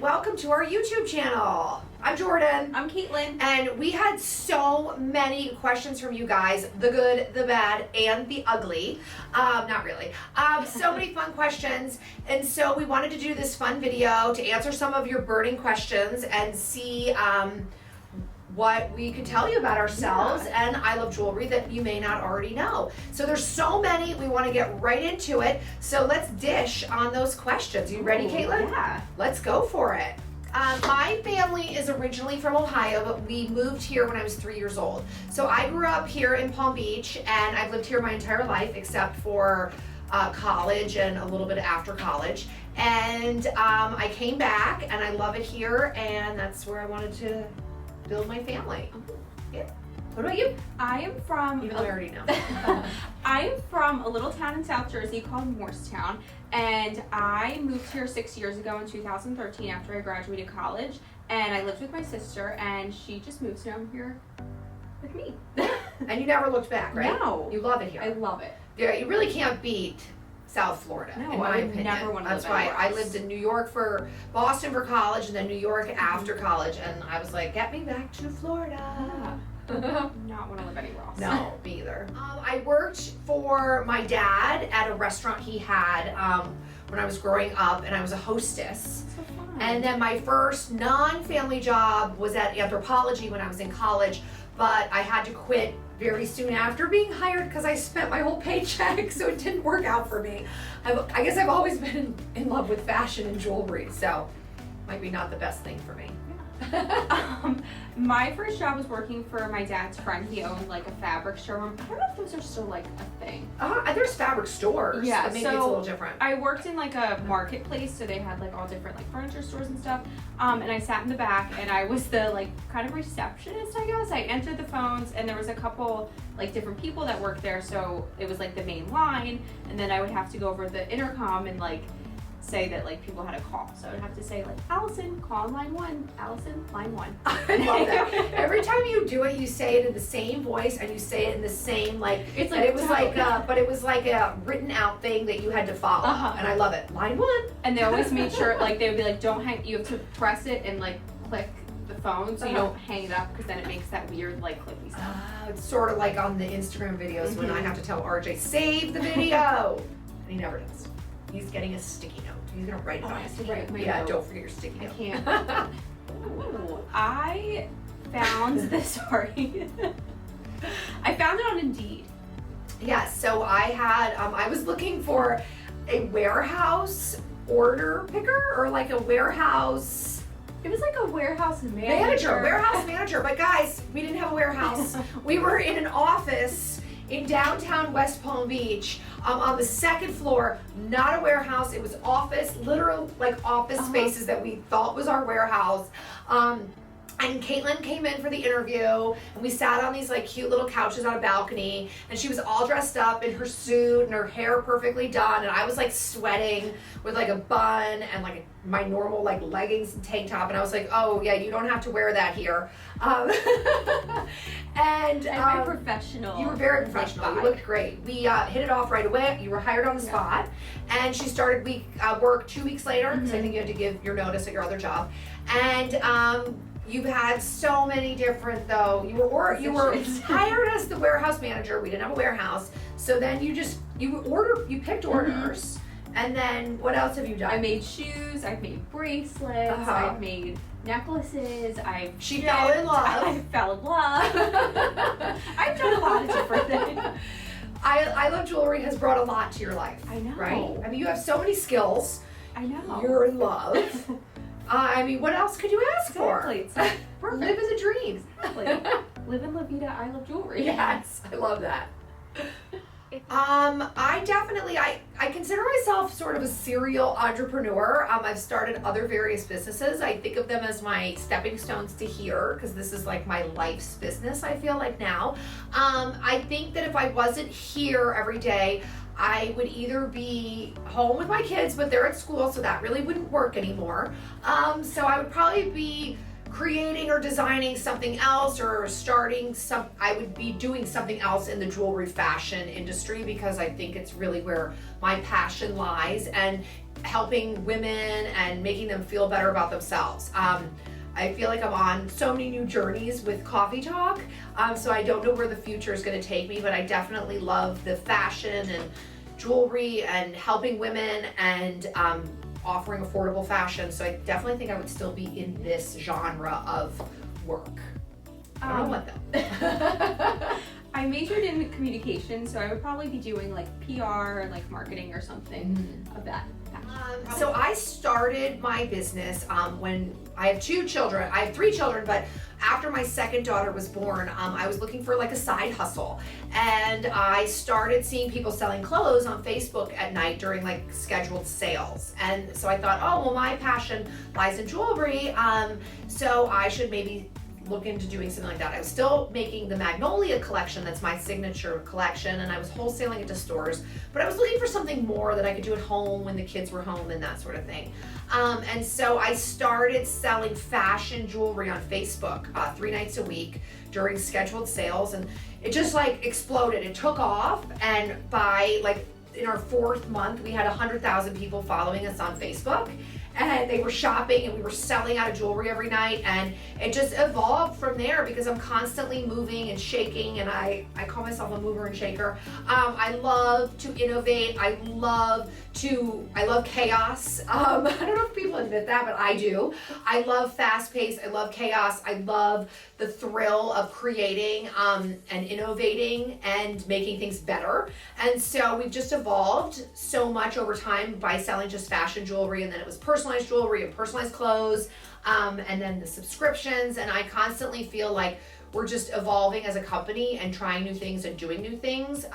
welcome to our YouTube channel. I'm Jordan. I'm Kaitlyn. And we had so many questions from you guys, the good, the bad, and the ugly. Not really. So many fun questions. And so we wanted to do this fun video to answer some of your burning questions and see what we could tell you about ourselves and I Love Jewelry that you may not already know. So there's so many, we want to get right into it. So let's dish on those questions. You ready, Kaitlyn? Yeah. Let's go for it. My family is originally from Ohio, but we moved here when I was 3 years old. So I grew up here in Palm Beach, and I've lived here my entire life except for college and a little bit after college. And I came back, and I love it here, and that's where I wanted to build my family. Yeah. What about you? I am from, even though I already know. I'm from a little town in South Jersey called Morristown, and I moved here 6 years ago in 2013 after I graduated college, and I lived with my sister, and she just moved down here with me. And you never looked back, right? No. You love it here. I love it. Yeah, you really can't beat South Florida, No, in my I would opinion. never want to That's live why anywhere I else. lived in New York for Boston for college, and then New York after college, and I was like, get me back to Florida. Not want to live anywhere else. No, me either. I worked for my dad at a restaurant he had when I was growing up, and I was a hostess. So fun. And then my first non-family job was at Anthropology when I was in college, but I had to quit very soon after being hired because I spent my whole paycheck, so it didn't work out for me. I guess I've always been in love with fashion and jewelry, so might be not the best thing for me. My first job was working for my dad's friend. He owned like a fabric showroom. I don't know if those are still like a thing. There's fabric stores. Yeah, but maybe it's a little different. I worked in like a marketplace, so they had like all different like furniture stores and stuff. And I sat in the back, and I was the like kind of receptionist, I guess. I entered the phones, and there was a couple like different people that worked there, so it was like the main line, and then I would have to go over the intercom and like say that like people had a call. So I would have to say like, Allison, call on line 1, Allison, line 1. I love that. Every time you do it, you say it in the same voice, and you say it in the same like. It's like it was but it was like a written out thing that you had to follow, and I love it. Line 1. And they always made sure like they would be like, don't hang. You have to press it and like click the phone so you don't hang it up, because then it makes that weird like clicky sound. It's sort of like on the Instagram videos when I have to tell RJ, save the video, and he never does. He's getting a sticky note. He's gonna write it on I his have to write my Yeah, note. don't forget your sticky I note. can't. Ooh, I found this. Sorry, I found it on Indeed. Yes, so I had, I was looking for a warehouse order picker or like a warehouse It was like a warehouse manager. warehouse manager. But guys, we didn't have a warehouse. We were in an office in downtown West Palm Beach on the second floor, not a warehouse. It was office, literal like office spaces that we thought was our warehouse. And Kaitlyn came in for the interview, and we sat on these like cute little couches on a balcony, and she was all dressed up in her suit and her hair perfectly done, and I was like sweating with like a bun and like my normal like leggings and tank top, and I was like, oh yeah, you don't have to wear that here. And I'm very professional. You were very professional. You looked great. We hit it off right away. You were hired on the spot, and she started work 2 weeks later, because I think you had to give your notice at your other job, and you've had so many different though. You were hired as the warehouse manager. We didn't have a warehouse, so then you picked orders, and then what else have you done? I made shoes. I've made bracelets. I've made necklaces. She fell in love. I fell in love. I've done a lot of different things. I Love Jewelry has brought a lot to your life. I know. Right? I mean, you have so many skills. I know. You're in love. I mean, what else could you ask for? It's like, Live as a dream. Exactly. Live in La Vida, I Love Jewelry. Yes, I love that. I consider myself sort of a serial entrepreneur. I've started other various businesses. I think of them as my stepping stones to here, because this is like my life's business, I feel like now. I think that if I wasn't here every day, I would either be home with my kids, but they're at school, so that really wouldn't work anymore. So I would probably be creating or designing something else or I would be doing something else in the jewelry fashion industry, because I think it's really where my passion lies, and helping women and making them feel better about themselves. I feel like I'm on so many new journeys with Coffee Talk, so I don't know where the future is going to take me, but I definitely love the fashion and jewelry and helping women and offering affordable fashion. So I definitely think I would still be in this genre of work. I don't know what though. I majored in communication, so I would probably be doing like PR or like marketing or something of that. So I started my business when I have 2 children. I have 3 children, but after my second daughter was born, I was looking for like a side hustle, and I started seeing people selling clothes on Facebook at night during like scheduled sales. And so I thought, oh, well, my passion lies in jewelry, so I should maybe look into doing something like that. I was still making the Magnolia collection, that's my signature collection, and I was wholesaling it to stores, but I was looking for something more that I could do at home when the kids were home and that sort of thing. And so I started selling fashion jewelry on Facebook 3 nights a week during scheduled sales, and it just like exploded. It took off, and by like in our 4th month, we had 100,000 people following us on Facebook. And they were shopping, and we were selling out of jewelry every night, and it just evolved from there, because I'm constantly moving and shaking, and I call myself a mover and shaker. I love to innovate. I love chaos. I don't know if people admit that, but I do. I love fast pace. I love chaos. I love the thrill of creating and innovating and making things better. And so we've just evolved so much over time by selling just fashion jewelry, and then it was personalized jewelry and personalized clothes, and then the subscriptions. And I constantly feel like we're just evolving as a company and trying new things and doing new things,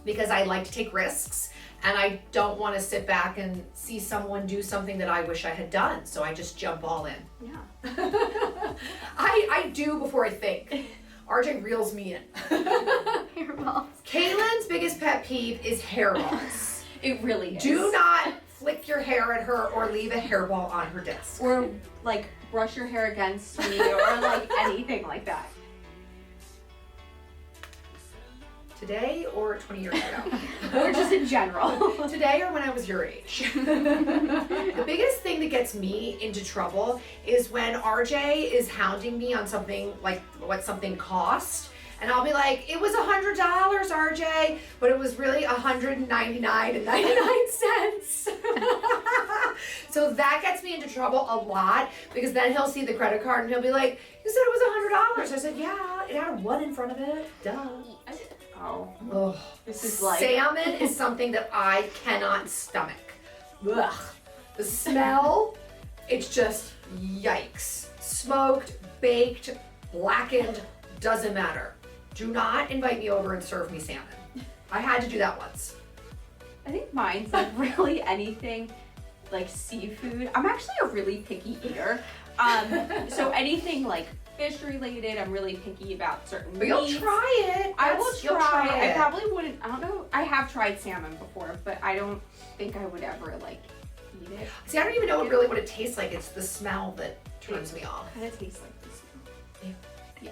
because I like to take risks, and I don't want to sit back and see someone do something that I wish I had done. So I just jump all in. Yeah. I do before I think. RJ reels me in. Hairballs. Kaitlyn's biggest pet peeve is hairballs. It really is. Do not flick your hair at her or leave a hairball on her desk. Or like brush your hair against me or like anything like that. Today or 20 years ago? Or just in general. Today or when I was your age? The biggest thing that gets me into trouble is when RJ is hounding me on something like what something cost. And I'll be like, it was $100, RJ, but it was really $199.99. So that gets me into trouble a lot, because then he'll see the credit card and he'll be like, you said it was $100. I said, yeah, it had a 1 in front of it. Duh. Oh. Ugh. This is like... Salmon is something that I cannot stomach. Ugh. The smell, it's just yikes. Smoked, baked, blackened, doesn't matter. Do not invite me over and serve me salmon. I had to do that once. I think mine's like really anything like seafood. I'm actually a really picky eater. So anything like fish related, I'm really picky about certain But you'll meats. try it. I will try. I it. probably wouldn't. I don't know. I have tried salmon before, but I don't think I would ever like eat it. See, I don't even know really what it tastes like. It's the smell that turns me off. Kind of tastes like this. Yeah.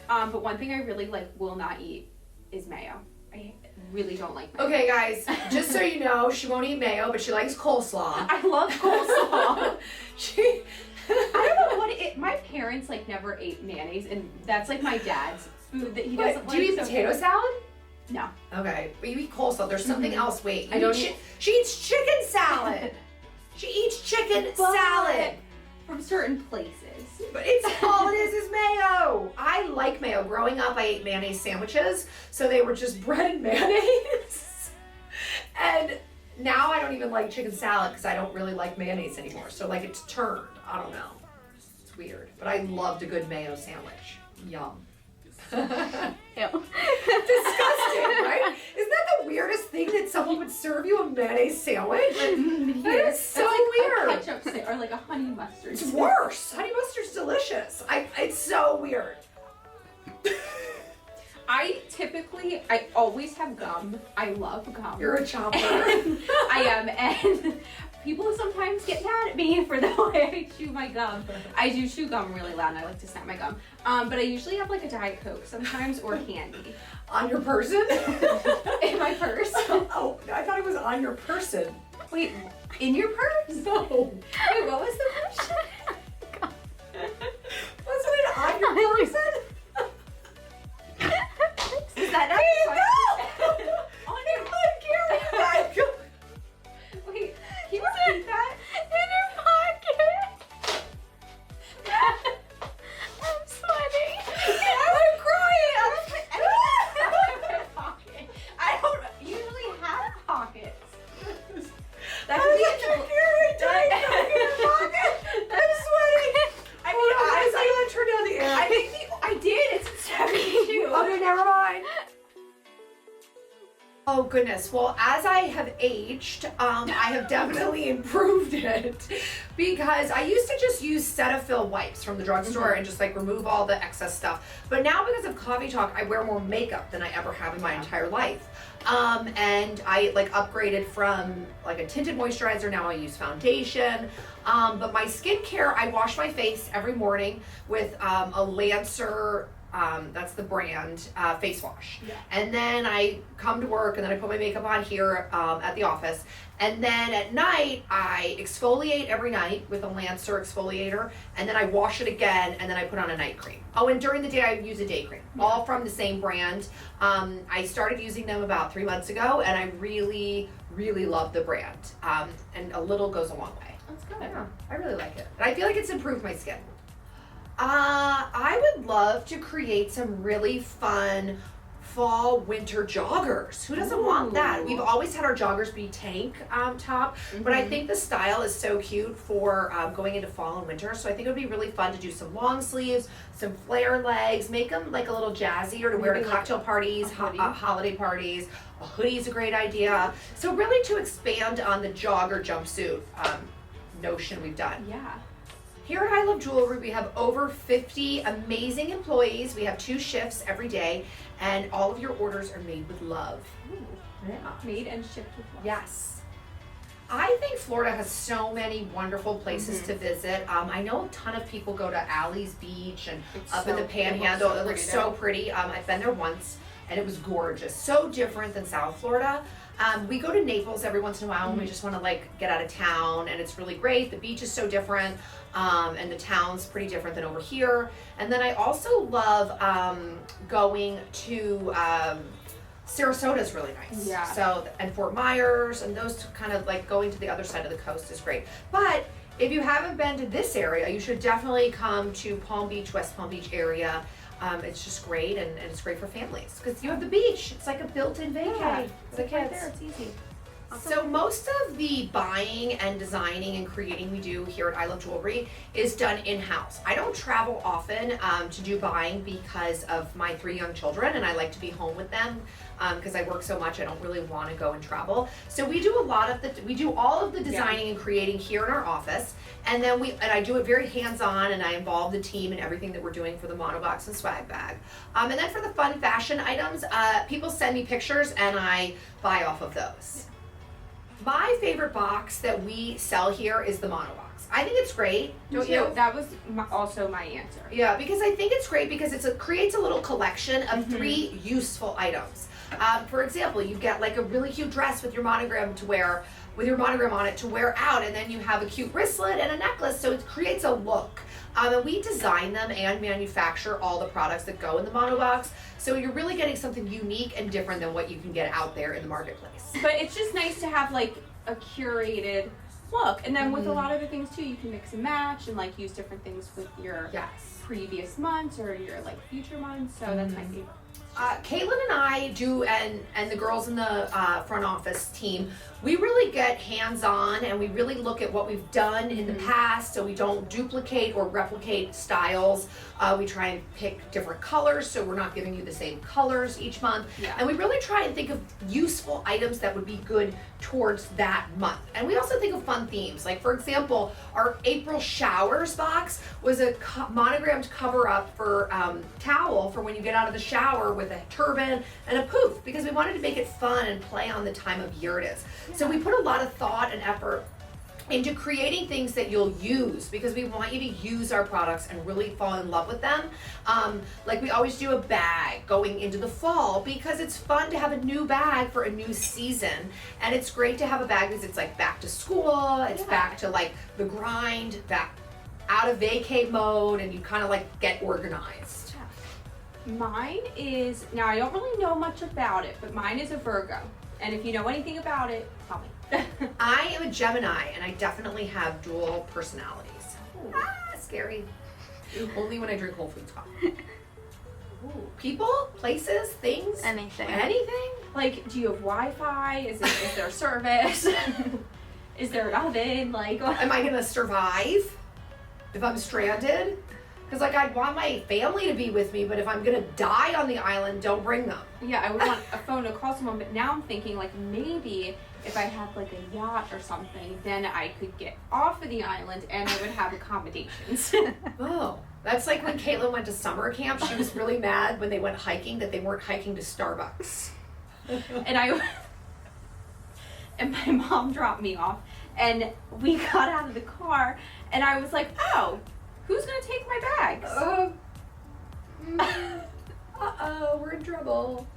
But one thing I really like will not eat is mayo. I really don't like mayo. Okay, guys, just so you know, she won't eat mayo, but she likes coleslaw. I love coleslaw. I don't know what it. My parents like never ate mayonnaise, and that's like my dad's food that he doesn't like. Do you eat potato salad? No. Okay, but you eat coleslaw. There's something else. Wait, I don't eat. She eats chicken salad. She eats chicken salad from certain places. But it's all it is mayo. I like mayo. Growing up, I ate mayonnaise sandwiches, so they were just bread and mayonnaise. And now I don't even like chicken salad because I don't really like mayonnaise anymore. So like it's turned. I don't know. It's weird. But I loved a good mayo sandwich. Yum. Ew. Disgusting, right? Isn't that the weirdest thing that someone would serve you a mayonnaise sandwich? That is so weird. A ketchup or like a honey mustard. It's worse. Honey mustard's delicious. It's so weird. I always have gum. I love gum. You're a chomper. I am, and people sometimes get mad at me for the way I chew my gum. I do chew gum really loud and I like to snap my gum. But I usually have like a Diet Coke sometimes or candy. On your person? In my purse. Oh, I thought it was on your person. Wait, in your purse? No. Wait, what was the question? Wasn't it on your person? Is that not There you the go! question? On your Diet Coke. Wait, can you repeat that? In your pocket. I'm sweating. I'm crying. I don't usually have pockets. That How could be did you carry Diet Coke in your pocket? I'm sweating. I mean, I turn down the air. I think I did. It's 72. Okay, never mind. Oh goodness. Well, as I have aged, I have definitely improved it because I used to just use Cetaphil wipes from the drugstore and just like remove all the excess stuff. But now because of Coffee Talk, I wear more makeup than I ever have in my entire life. And I like upgraded from like a tinted moisturizer. Now I use foundation. But my skincare, I wash my face every morning with a Lancer. That's the brand, face wash. Yeah. And then I come to work and then I put my makeup on here at the office. And then at night, I exfoliate every night with a Lancer exfoliator. And then I wash it again and then I put on a night cream. Oh, and during the day, I use a day cream, all from the same brand. I started using them about 3 months ago and I really, really love the brand. And a little goes a long way. That's good. Yeah, I really like it. And I feel like it's improved my skin. I would love to create some really fun fall winter joggers. Who doesn't want that? We've always had our joggers be tank top, but I think the style is so cute for going into fall and winter. So I think it would be really fun to do some long sleeves, some flare legs, make them like a little jazzier to wear to Maybe cocktail like parties, a hoodie. holiday parties. A hoodie's a great idea. So really to expand on the jogger jumpsuit notion we've done. Yeah. Here at I Love Jewelry, we have over 50 amazing employees. We have 2 shifts every day, and all of your orders are made with love. Ooh. Yeah. Made and shipped with love. Yes. I think Florida has so many wonderful places to visit. I know a ton of people go to Alley's Beach and It's up in so- the Panhandle. It looks pretty so there. pretty. I've been there once, and it was gorgeous. So different than South Florida. We go to Naples every once in a while when we just want to like get out of town, and it's really great. The beach is so different, and the town's pretty different than over here. And then I also love going to Sarasota's really nice. Yeah. So and Fort Myers and those kind of like going to the other side of the coast is great. But if you haven't been to this area, you should definitely come to Palm Beach, West Palm Beach area. It's just great, and it's great for families because you have the beach. It's like a built-in vacay Yeah. for the It's right kids. there. It's easy. So most of the buying and designing and creating we do here at I Love Jewelry is done in-house. I don't travel often to do buying because of my 3 young children, and I like to be home with them because I work so much. I don't really want to go and travel. So we do all of the designing and creating here in our office, and then I do it very hands-on, and I involve the team in everything that we're doing for the monobox and swag bag. And then for the fun fashion items, people send me pictures and I buy off of those. My favorite box that we sell here is the mono box. I think it's great. Don't you? That was also my answer. Yeah, because I think it's great because creates a little collection of 3 useful items. For example, you get like a really cute dress with your monogram to wear, with your monogram on it to wear out, and then you have a cute wristlet and a necklace, so it creates a look. And we design them and manufacture all the products that go in the mono box, so you're really getting something unique and different than what you can get out there in the marketplace. But it's just nice to have like a curated look, and then with a lot of the things too, you can mix and match and like use different things with your Yes. previous months or your like future months. So that's my favorite. Kaitlyn and I do, and the girls in the front office team, we really get hands-on and we really look at what we've done in the past, so we don't duplicate or replicate styles. We try and pick different colors, so we're not giving you the same colors each month. Yeah. And we really try and think of useful items that would be good towards that month. And we also think of fun themes. Like, for example, our April showers box was a monogrammed cover-up for towel for when you get out of the shower with a turban and a poof, because we wanted to make it fun and play on the time of year it is. So we put a lot of thought and effort into creating things that you'll use, because we want you to use our products and really fall in love with them. Like we always do a bag going into the fall, because it's fun to have a new bag for a new season, and it's great to have a bag because it's like back to school, it's back to like the grind, back out of vacay mode, and you kind of like get organized. Mine is, now I don't really know much about it, but mine is a Virgo, and if you know anything about it, tell me. I am a Gemini, and I definitely have dual personalities. Scary. Only when I drink Whole Foods coffee. Ooh. People, places, things, Anything. anything. Like, do you have Wi-Fi? Is there service? Is there an oven? Like, Am I gonna survive if I'm stranded? Because like I'd want my family to be with me, but if I'm gonna die on the island, don't bring them. yeah, I would want a phone to call someone, but now I'm thinking like maybe if I had like a yacht or something, then I could get off of the island and I would have accommodations. Oh, that's like when Kaitlyn went to summer camp. She was really mad when they went hiking that they weren't hiking to Starbucks. And my mom dropped me off, and we got out of the car, and I was like, oh, who's gonna take my bags? We're in trouble.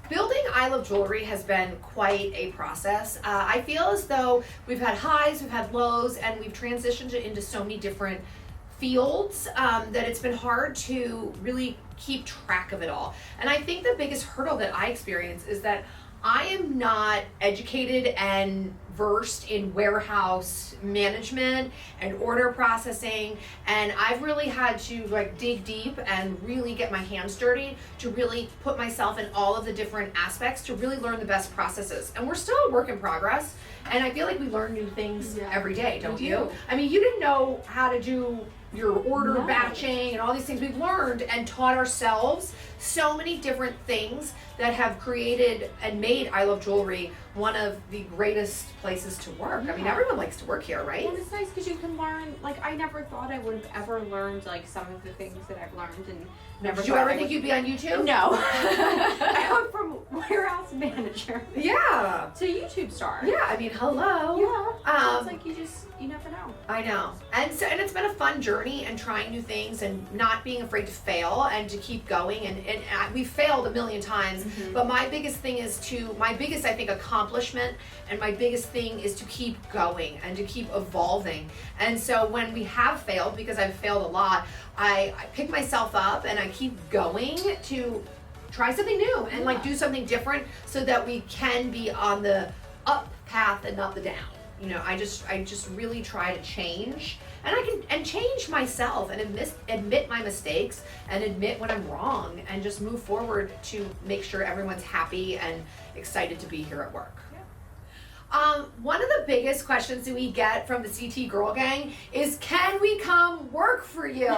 Building I Love Jewelry has been quite a process. I feel as though we've had highs, we've had lows, and we've transitioned it into so many different fields that it's been hard to really keep track of it all. And I think the biggest hurdle that I experience is that I am not educated and versed in warehouse management and order processing, and I've really had to like dig deep and really get my hands dirty to really put myself in all of the different aspects to really learn the best processes. And we're still a work in progress, and I feel like we learn new things every day, don't you? I mean, you didn't know how to do your order batching and all these things. We've learned and taught ourselves so many different things that have created and made I Love Jewelry one of the greatest places to work. I mean, everyone likes to work here, right? And it's nice because you can learn, like, I never thought I would have ever learned, like, some of the things that I've learned, and never Did you ever think you'd be on YouTube? No. I went from warehouse manager Yeah. to YouTube star. Yeah, I mean, hello. Yeah. So it's like you never know. I know. And it's been a fun journey, and trying new things and not being afraid to fail and to keep going. And we failed a million times, but my biggest thing is I think, accomplishment, and my biggest thing is to keep going and to keep evolving. And so when we have failed, because I've failed a lot, I pick myself up and I keep going to try something new and like do something different so that we can be on the up path and not the down. You know, I just really try to change, and change myself and admit my mistakes and admit when I'm wrong and just move forward to make sure everyone's happy and excited to be here at work. One of the biggest questions that we get from the CT Girl Gang is, can we come work for you?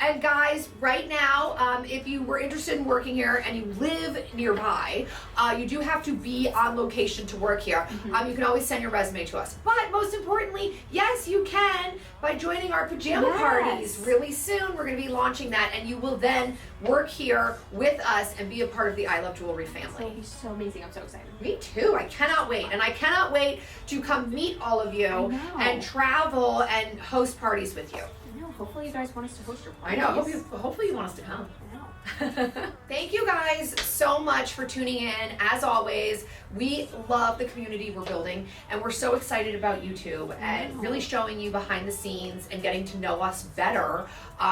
And guys, right now, if you were interested in working here and you live nearby, you do have to be on location to work here. You can always send your resume to us. But most importantly, yes, you can by joining our pajama parties. Really soon, we're going to be launching that, and you will then work here with us and be a part of the I Love Jewelry family. It'll be so amazing. I'm so excited. Me too. I cannot wait. And I cannot wait to come meet all of you and travel and host parties with you. I know. Hopefully you guys want us to host your I parties. know. Hopefully you want us to come. I know. Thank you guys so much for tuning in. As always, we love the community we're building, and we're so excited about YouTube and really showing you behind the scenes and getting to know us better,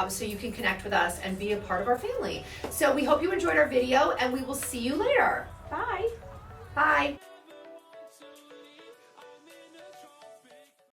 so you can connect with us and be a part of our family. So we hope you enjoyed our video, and we will see you later. Bye. Bye.